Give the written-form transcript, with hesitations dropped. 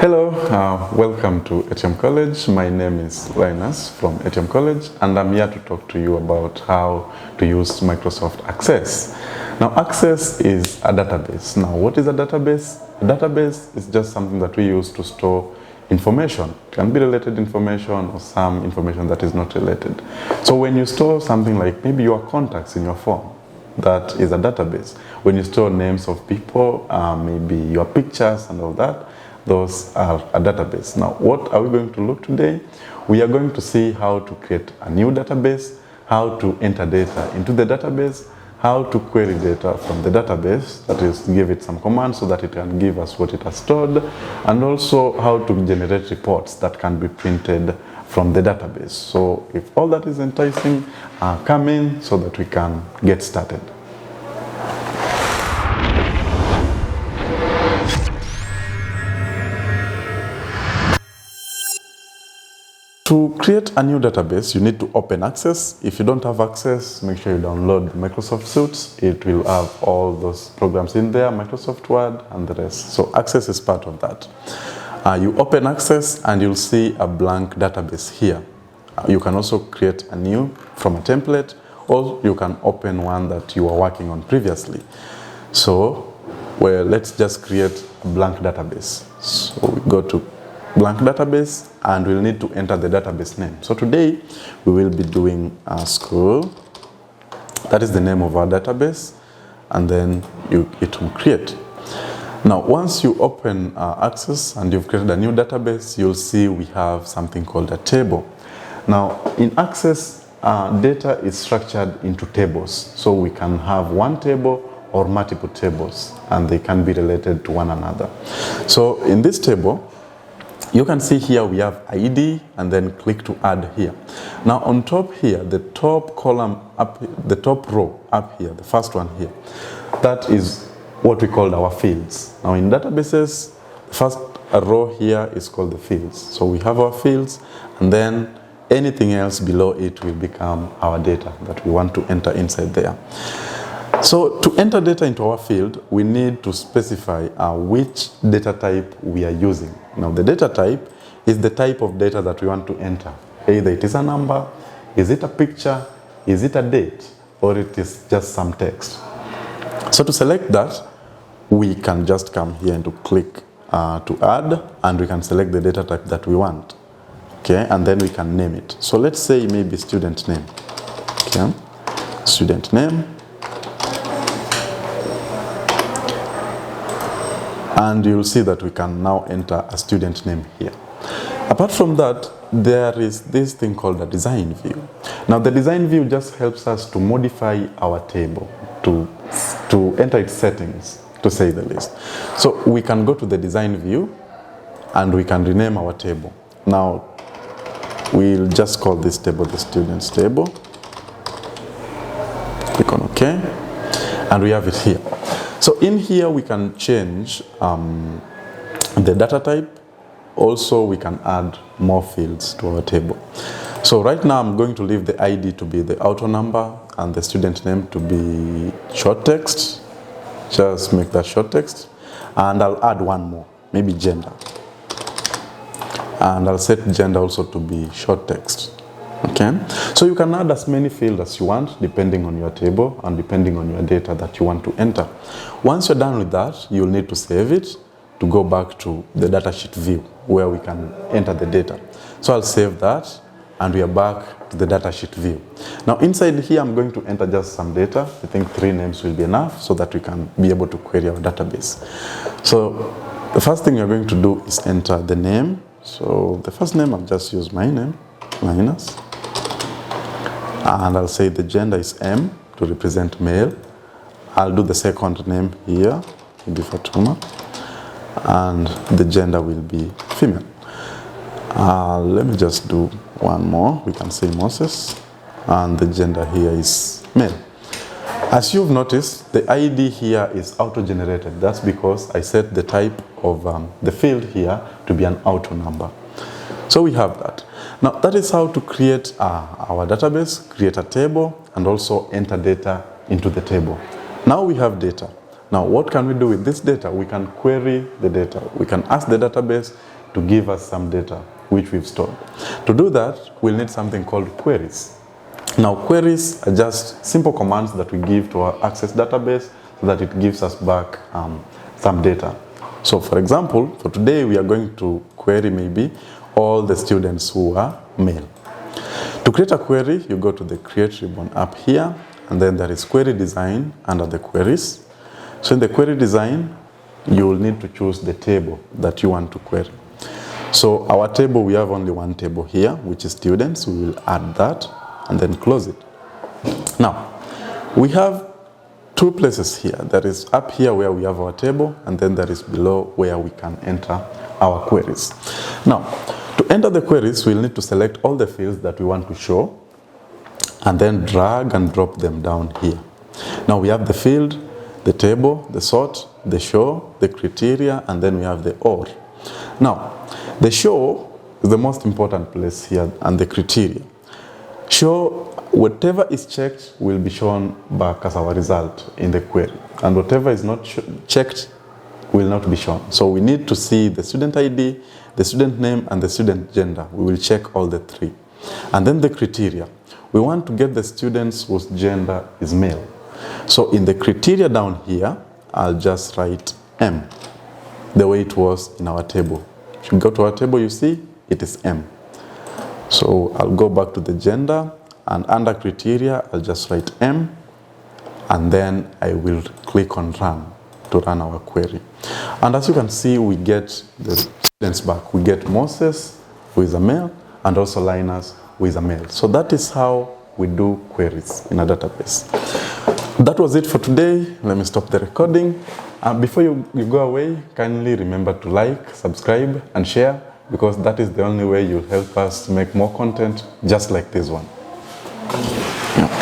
Hello, welcome to ATM College. My name is Linus from ATM College, and I'm here to talk to you about how to use Microsoft Access. Now, Access is a database. Now, what is a database? A database is just something that we use to store information. It can be related information or some information that is not related. So when you store something like maybe your contacts in your phone, that is a database. When you store names of people, maybe your pictures and all that, those are a database. Now, what are we going to look today? We are going to see how to create a new database, how to enter data into the database, how to query data from the database, that is, give it some commands so that it can give us what it has stored, and also how to generate reports that can be printed from the database. So if all that is enticing, come in so that we can get started. To create a new database, you need to open Access. If you don't have Access, make sure you download the Microsoft Suite. It will have all those programs in there, Microsoft Word and the rest. So Access is part of that. You open Access and you'll see a blank database here. You can also create a new from a template, or you can open one that you were working on previously. So, well, let's just create a blank database. So we go to blank database and we'll need to enter the database name. So today we will be doing school. That is the name of our database, and then you hit on create. Now once you open Access and you've created a new database, you'll see we have something called a table. Now in Access, data is structured into tables, so we can have one table or multiple tables, and they can be related to one another. So in this table, you can see here we have ID, and then click to add here. Now on top here, the top column up, the top row up here, the first one here, that is what we call our fields. Now in databases, the first row here is called the fields. So we have our fields, and then anything else below it will become our data that we want to enter inside there. So to enter data into our field, we need to specify which data type we are using. Now the data type is the type of data that we want to enter. Either it is a number, is it a picture, is it a date, or it is just some text. So to select that, we can just come here and to click to add, and we can select the data type that we want. Okay, and then we can name it. So let's say maybe student name. Okay, student name. And you'll see that we can now enter a student name here. Apart from that, there is this thing called a design view. Now the design view just helps us to modify our table, to enter its settings, to say the least. So we can go to the design view and we can rename our table. Now we'll just call this table the students table. Click on OK, and we have it here. So in here we can change the data type. Also we can add more fields to our table. So right now I'm going to leave the ID to be the auto number and the student name to be short text. Just make that short text. And I'll add one more, maybe gender. And I'll set gender also to be short text. Okay, so you can add as many fields as you want depending on your table and depending on your data that you want to enter. Once you're done with that, you'll need to save it to go back to the datasheet view where we can enter the data. So I'll save that, and we are back to the datasheet view. Now inside here, I'm going to enter just some data. I think 3 names will be enough so that we can be able to query our database. So the first thing you're going to do is enter the name. So the first name, I'll just use my name, Linus. And I'll say the gender is M to represent male. I'll do the second name here, maybe Fatuma, and the gender will be female. Let me just do one more. We can say Moses, and the gender here is male. As you've noticed, the ID here is auto-generated. That's because I set the type of the field here to be an auto number. So we have that. Now that is how to create our database, create a table, and also enter data into the table. Now we have data. Now, what can we do with this data? We can query the data. We can ask the database to give us some data which we've stored. To do that, we'll need something called queries. Now, queries are just simple commands that we give to our Access database so that it gives us back some data. So, for example, for today, we are going to query maybe all the students who are male. To create a query, you go to the Create ribbon up here, and then there is Query Design under the Queries. So in the Query Design, you will need to choose the table that you want to query. So our table, we have only one table here, which is students. We will add that and then close it. Now, we have two places here. There is up here where we have our table, and then there is below where we can enter our queries. Now, to enter the queries, we'll need to select all the fields that we want to show and then drag and drop them down here. Now we have the field, the table, the sort, the show, the criteria, and then we have the OR. Now, the show is the most important place here, and the criteria. Show, whatever is checked will be shown back as our result in the query, and whatever is not checked will not be shown. So we need to see the student ID, the student name, and the student gender. We will check all the three. And then the criteria. We want to get the students whose gender is male. So in the criteria down here, I'll just write M, the way it was in our table. If you go to our table, you see it is M. So I'll go back to the gender, and under criteria, I'll just write M, and then I will click on Run to run our query. And as you can see, we get the students back. We get Moses, who is a male, and also Linus, who is a male. So that is how we do queries in a database. That was it for today. Let me stop the recording. Before you go away, kindly remember to like, subscribe, and share, because that is the only way you'll help us to make more content just like this one. Yeah.